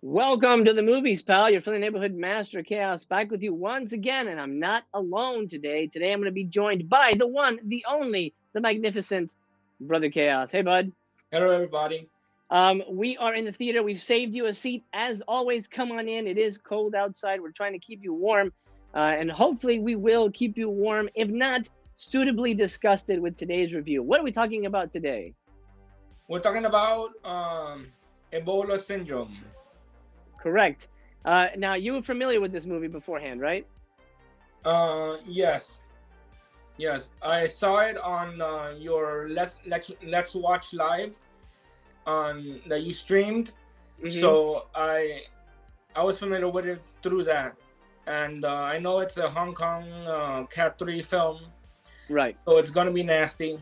Welcome to the movies, pal. Your friendly neighborhood master of chaos back with you once again, and I'm not alone today. Today I'm going to be joined by the one, the only, the magnificent Brother Chaos. Hey, bud. Hello, everybody. We are in the theater. We've saved you a seat. As always, come on in. It is cold outside. We're trying to keep you warm, and hopefully we will keep you warm, if not suitably disgusted with today's review. What are we talking about today? We're talking about Ebola syndrome. Correct. Now, you were familiar with this movie beforehand, right? Yes. I saw it on your Let's Watch Live that you streamed. Mm-hmm. So I was familiar with it through that, and I know it's a Hong Kong Cat 3 film. Right. So it's gonna be nasty,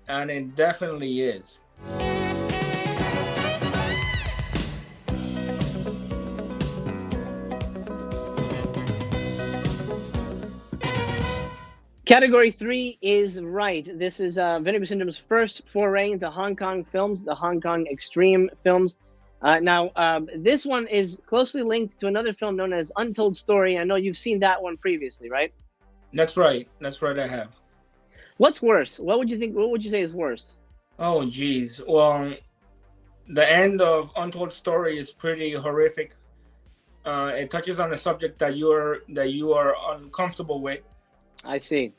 and it definitely is. Category 3 is right. This is Vinegar Syndrome's first foray into Hong Kong films, the Hong Kong extreme films. Now, this one is closely linked to another film known as Untold Story. I know you've seen that one previously, right? That's right. I have. What's worse? What would you think? What would you say is worse? Oh, geez. Well, the end of Untold Story is pretty horrific. It touches on a subject that you are uncomfortable with. I see.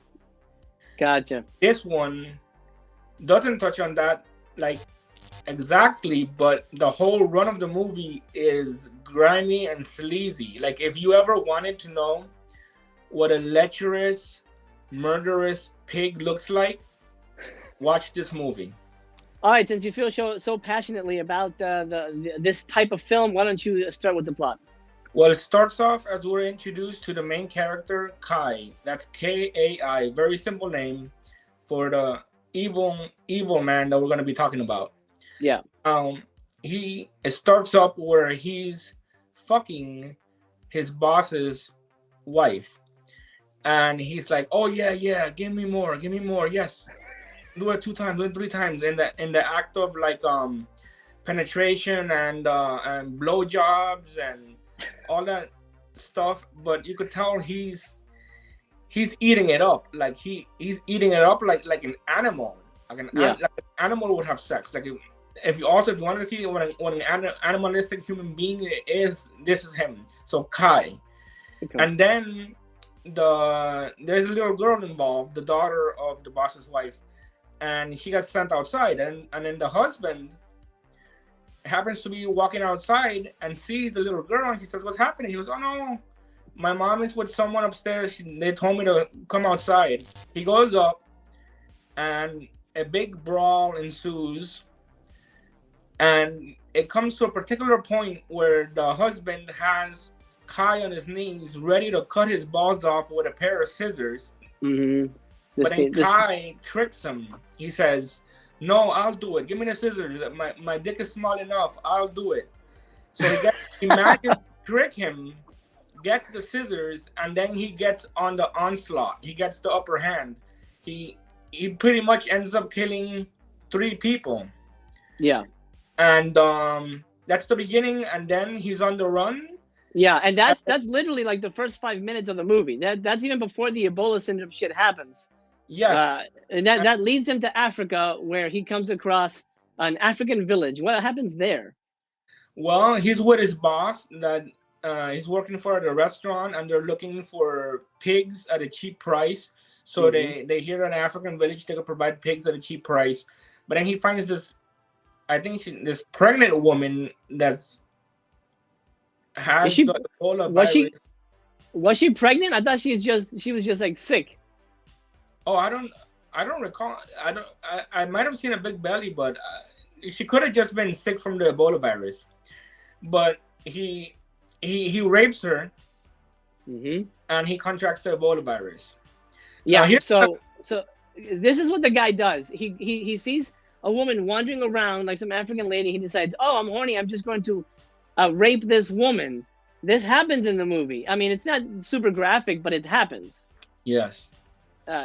Gotcha. This one doesn't touch on that like exactly, but the whole run of the movie is grimy and sleazy. Like, if you ever wanted to know what a lecherous, murderous pig looks like, watch this movie. All right, since you feel so passionately about this type of film, why don't you start with the plot? Well, it starts off as we're introduced to the main character, Kai. That's Kai. Very simple name for the evil man that we're going to be talking about. Yeah. It starts up where he's fucking his boss's wife. And he's like, oh, yeah, give me more, yes. Do it 2 times, do it 3 times. In the act of like penetration and blowjobs and all that stuff, but you could tell he's eating it up. Like he's eating it up like an animal, like an animal would have sex. Like if you want to see what an animalistic human being is, this is him. So Kai, okay. And then there's a little girl involved, the daughter of the boss's wife, and she gets sent outside, and then the husband happens to be walking outside and sees the little girl, and she says, what's happening? He goes, oh no, my mom is with someone upstairs. They told me to come outside. He goes up and a big brawl ensues, and it comes to a particular point where the husband has Kai on his knees ready to cut his balls off with a pair of scissors. Mm-hmm. But then Kai tricks him. He says, no, I'll do it. Give me the scissors. My dick is small enough. I'll do it. So he manages to trick him, gets the scissors, and then he gets on the onslaught. He gets the upper hand. He pretty much ends up killing 3 people. Yeah. And that's the beginning, and then he's on the run. Yeah, and that's literally like the first 5 minutes of the movie. That's even before the Ebola syndrome shit happens. Yes. And that leads him to Africa, where he comes across an African village. What happens there? Well, he's with his boss that he's working for at a restaurant, and they're looking for pigs at a cheap price. So they hear an African village, they could provide pigs at a cheap price. But then he finds this pregnant woman that's has the Ebola virus. Was she pregnant? I thought she was just like sick. Oh, I don't recall. I might have seen a big belly, but she could have just been sick from the Ebola virus. But he rapes her, and he contracts the Ebola virus. Yeah. So this is what the guy does. He sees a woman wandering around like some African lady. He decides, oh, I'm horny. I'm just going to rape this woman. This happens in the movie. I mean, it's not super graphic, but it happens. Yes.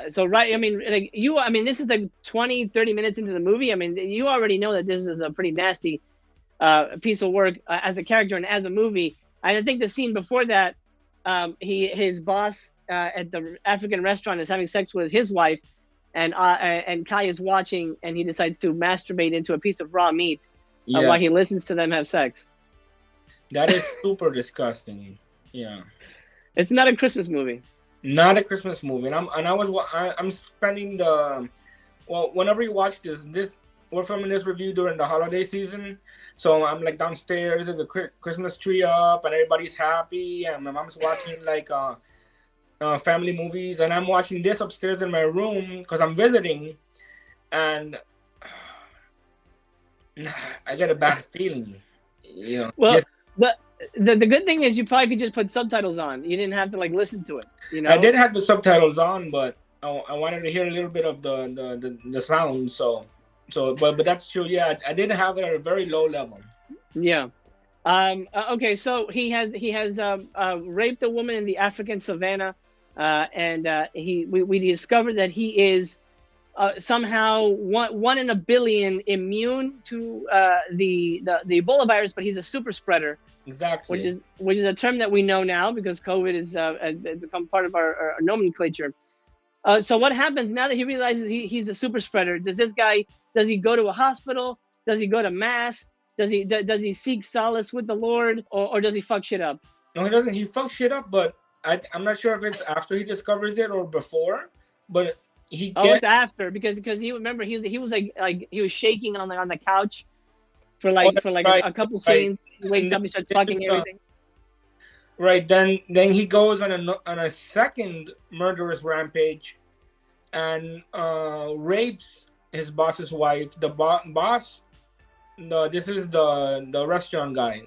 So right, I mean, this is like 20, 30 minutes into the movie. I mean, you already know that this is a pretty nasty piece of work as a character and as a movie. I think the scene before that, his boss at the African restaurant is having sex with his wife, and Kai is watching, and he decides to masturbate into a piece of raw meat Yeah, while he listens to them have sex. that is super disgusting. Yeah, It's not a Christmas movie. not a Christmas movie. I'm spending the well, whenever you watch this we're filming this review during the holiday season, so I'm like downstairs. There's a Christmas tree up, and everybody's happy, and my mom's watching like family movies, and I'm watching this upstairs in my room because I'm visiting, and I get a bad feeling. You know, Well, just, the good thing is you probably could just put subtitles on. You didn't have to like listen to it. You know, I did have the subtitles on, but I wanted to hear a little bit of the sound. But that's true. Yeah, I did have it at a very low level. Yeah. Okay. So he has raped a woman in the African savannah, and we discovered that he is somehow one in a billion immune to the Ebola virus, but he's a super spreader. Exactly. Which is a term that we know now because COVID has become part of our nomenclature. So what happens now that he realizes he's a super spreader? Does he go to a hospital? Does he go to mass? Does he seek solace with the Lord, or does he fuck shit up? No, he doesn't. He fucks shit up, but I'm not sure if it's after he discovers it or before. But it's after because he remember he was like he was shaking on the couch for a couple scenes. He wakes up, he starts fucking everything. Right, then he goes on a second murderous rampage, and rapes his boss's wife. The boss, this is the restaurant guy.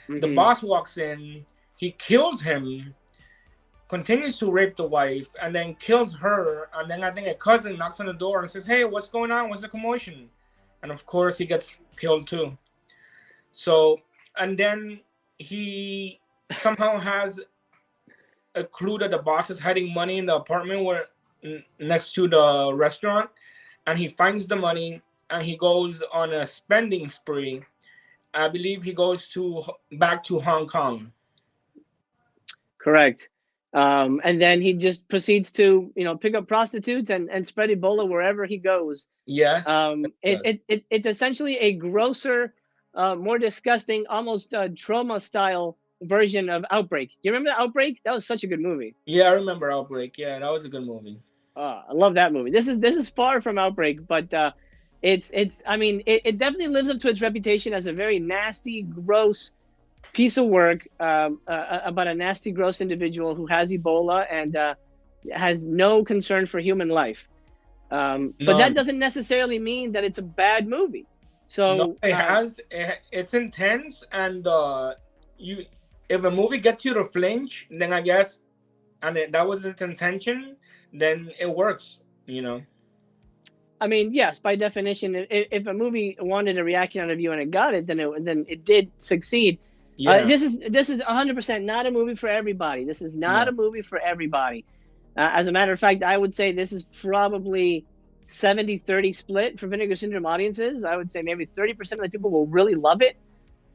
Mm-hmm. The boss walks in, he kills him, continues to rape the wife, and then kills her. And then I think a cousin knocks on the door and says, "Hey, what's going on? What's the commotion?" And of course, he gets killed too. So, and then he somehow has a clue that the boss is hiding money in the apartment next to the restaurant, and he finds the money and he goes on a spending spree. I believe he goes back to Hong Kong. Correct. And then he just proceeds to pick up prostitutes and spread Ebola wherever he goes. Yes. It's essentially a grosser, more disgusting, almost trauma style version of Outbreak. You remember Outbreak? That was such a good movie. Yeah, I remember Outbreak. Yeah, that was a good movie. I love that movie. This is far from Outbreak, but it definitely lives up to its reputation as a very nasty, gross piece of work about a nasty, gross individual who has Ebola and has no concern for human life. But that doesn't necessarily mean that it's a bad movie. So it's intense, and if a movie gets you to flinch, then I guess, and that was its intention, then it works, I mean, yes, by definition, if a movie wanted a reaction out of you and it got it, then it did succeed. Yeah. This is 100% not a movie for everybody. This is not a movie for everybody. As a matter of fact, I would say this is probably 70-30 split for Vinegar Syndrome audiences. I would say maybe 30% of the people will really love it,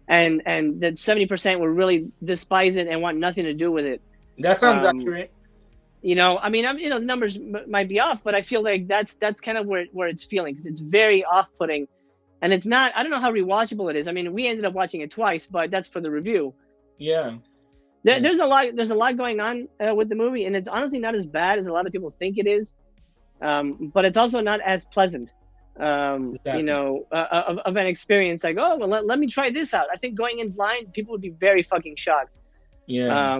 and that 70% will really despise it and want nothing to do with it. That sounds accurate. The numbers might be off, but I feel like that's kind of where it's feeling, because it's very off-putting, and it's not. I don't know how rewatchable it is. I mean, we ended up watching it twice, but that's for the review. Yeah. There's a lot going on with the movie, and it's honestly not as bad as a lot of people think it is, but it's also not as pleasant. Exactly. Of an experience like, oh, well, let me try this out. I think going in blind, people would be very fucking shocked. Yeah.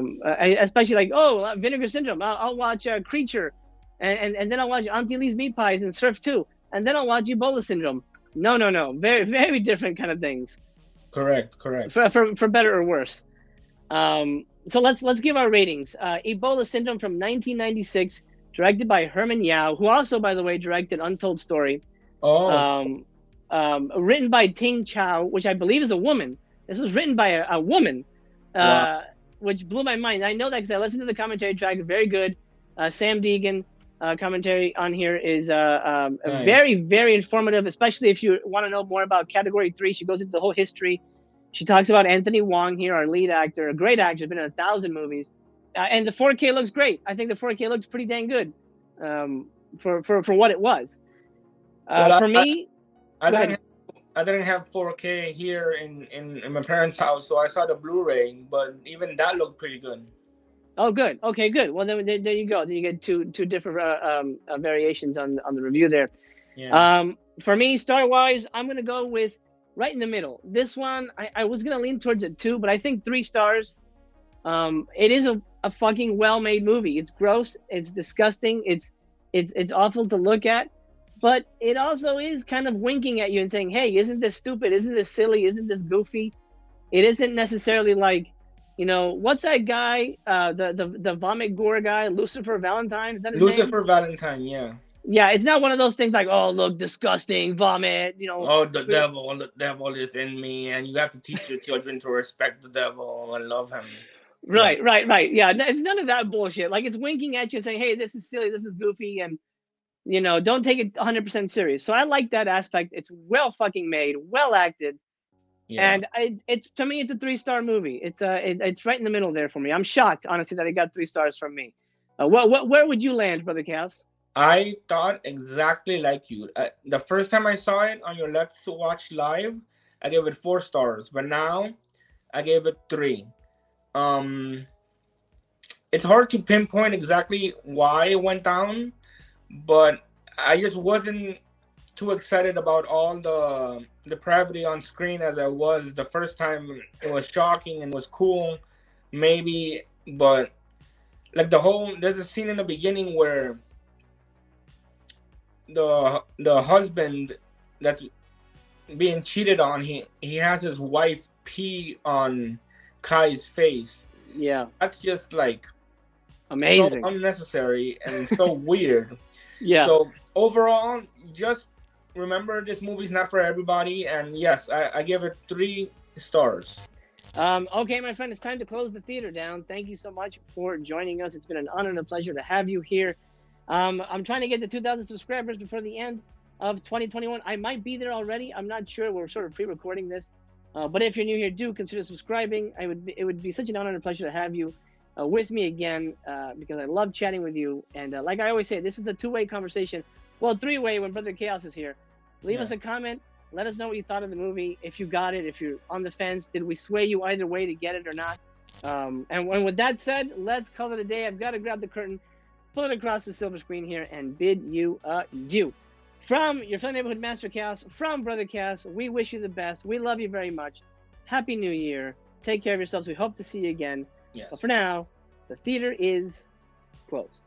Especially like, oh, Vinegar Syndrome. I'll watch Creature, and then I'll watch Auntie Lee's Meat Pies and Surf 2, and then I'll watch Ebola Syndrome. No. Very, very different kind of things. Correct. For better or worse. So let's give our ratings. Ebola Syndrome from 1996, directed by Herman Yao, who also, by the way, directed Untold Story. Oh. Written by Ting Chow, which I believe is a woman. This was written by a woman. Wow. Which blew my mind. I know that because I listened to the commentary track. Very good. Sam Deegan commentary on here is nice. Very, very informative, especially if you want to know more about Category 3. She goes into the whole history She talks about Anthony Wong here, our lead actor, a great actor, been in 1,000 movies, and the 4K looks great. I think the 4K looks pretty dang good for what it was. Well, For me, I go didn't ahead. I didn't have 4K here in my parents' house, so I saw the Blu-ray, but even that looked pretty good. Oh, good. Okay, good. Well, then there you go. Then you get two different variations on the review there. Yeah. For me, star wise, I'm gonna go with right in the middle. This one, I was gonna lean towards it too, but I think 3 stars. It is a fucking well-made movie. It's gross. It's disgusting. It's awful to look at, but it also is kind of winking at you and saying, "Hey, isn't this stupid? Isn't this silly? Isn't this goofy?" It isn't necessarily like, what's that guy? The vomit gore guy, Lucifer Valentine. Is that his name? Lucifer Valentine, yeah. Yeah, it's not one of those things like, oh, look, disgusting, vomit. Oh, the devil is in me, and you have to teach your children to respect the devil and love him. Yeah. Right. Yeah, it's none of that bullshit. Like, it's winking at you and saying, hey, this is silly, this is goofy, and don't take it 100% serious. So I like that aspect. It's well fucking made, well acted. Yeah. And it's to me, it's a 3-star movie. It's right in the middle there for me. I'm shocked, honestly, that it got 3 stars from me. Where would you land, Brother Cass? I thought exactly like you. The first time I saw it on your Let's Watch Live, I gave it 4 stars, but now I gave it 3. It's hard to pinpoint exactly why it went down, but I just wasn't too excited about all the depravity on screen as I was the first time. It was shocking and was cool, maybe, but like there's a scene in the beginning where the husband that's being cheated on, he has his wife pee on Kai's face. Yeah, that's just like amazing, so unnecessary and so weird. Yeah. So overall, just remember this movie's not for everybody, and yes, I give it 3 stars. Okay, my friend, it's time to close the theater down. Thank you so much for joining us. It's been an honor and a pleasure to have you here. I'm trying to get to 2,000 subscribers before the end of 2021. I might be there already. I'm not sure. We're sort of pre-recording this. But if you're new here, do consider subscribing. It would be such an honor and a pleasure to have you with me again, because I love chatting with you. And like I always say, this is a 2-way conversation. Well, 3-way when Brother Chaos is here. Leave us a comment. Let us know what you thought of the movie. If you got it, if you're on the fence, did we sway you either way to get it or not? And with that said, let's call it a day. I've got to grab the curtain, pull it across the silver screen here, and bid you adieu. From your friendly neighborhood Master Chaos, from Brother Chaos, we wish you the best. We love you very much. Happy New Year. Take care of yourselves. We hope to see you again. Yes. But for now, the theater is closed.